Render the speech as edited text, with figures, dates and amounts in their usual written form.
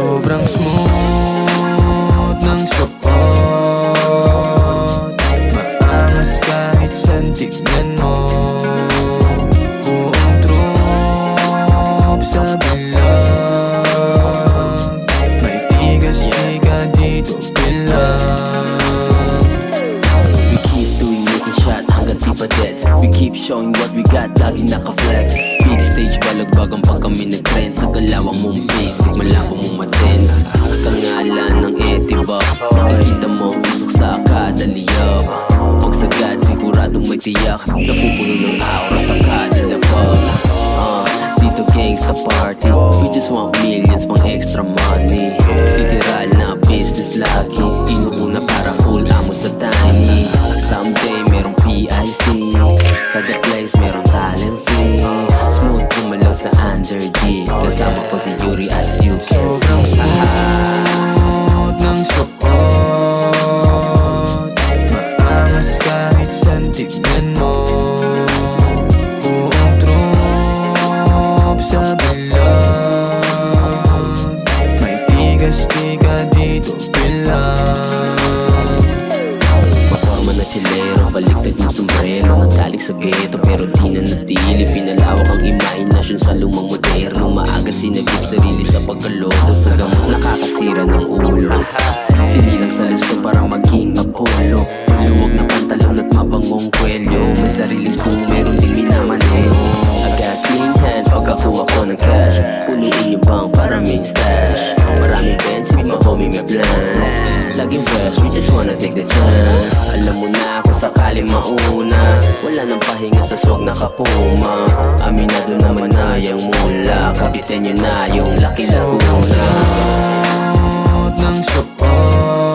Sobrang smooth ng support, maangas kahit saan tignan mo. Buong troop sa bilang, may tigas ka dito bilang. We keep doing making shot hanggang di pa deads. We keep showing what we got, lagi naka-flex. Big stage balagbag ang pag kami nag-trend. Sa galawang mong basic, malabo mong matens. Sa ngalan ng etibak, nakikita mo ang usok sa kada liyab. Pag sagad, siguradong may tiyak, napupuno ng aura sa kada labag. Dito gangsta party, we just want millions pang extra money. Literal na business lagi, inuuna para full amo sa tiny. Someday merong PIC, kada place merong talent fee. Smooth gumalaw sa under G, kasama ko si Yuri as you can Sobrang see. smooth ng support, maangas kahit saan tignan mo. Buong troop sa bilang, may tigas ka dito bilang. Maporma na silero, baliktad ng sombrero. Nagkalik sa ghetto pero di na natili. Pinalawak ang imahinasyon sa lumang moderno. Maaga sinagip sarili sa pagkalodo. Sa gamot nakakasira ng ulo. Sinilang sa lusto para maging Apollo. Maluwag na pantalon at mabangong kwelyo. May sariling stone, meron din minamaneho. I got clean hands pagkakuha ko ng cash. Punuin yung bank para main stash. Maraming bands with my homie may plans. Laging fresh, we just wanna take the chance. Alam mo na kung sakali mauna, wala nang pahinga sa swag na kapuma. Aminado naman na yung mula, kapitan nyo na yung Lucky Laguna. Ng support,